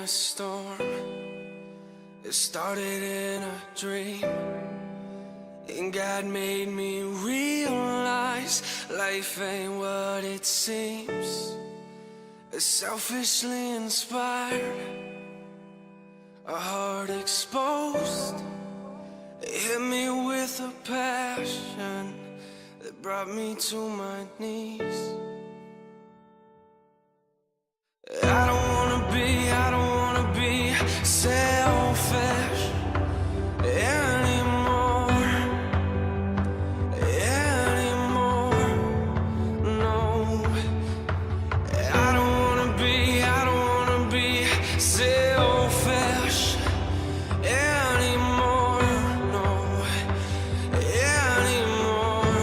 a storm. It started in a dream, and God made me realize life ain't what it seems. Selfishly inspired, a heart exposed. It hit me with a passion that brought me to my knees. I don't wanna be selfish anymore, no. I don't wanna be selfish anymore, no, anymore.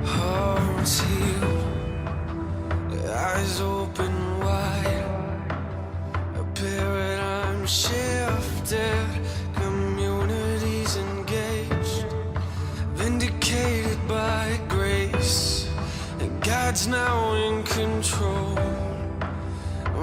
Hearts healed, eyes open wide, a paradigm shifted, communities engaged, vindicated by grace, and God's now in control.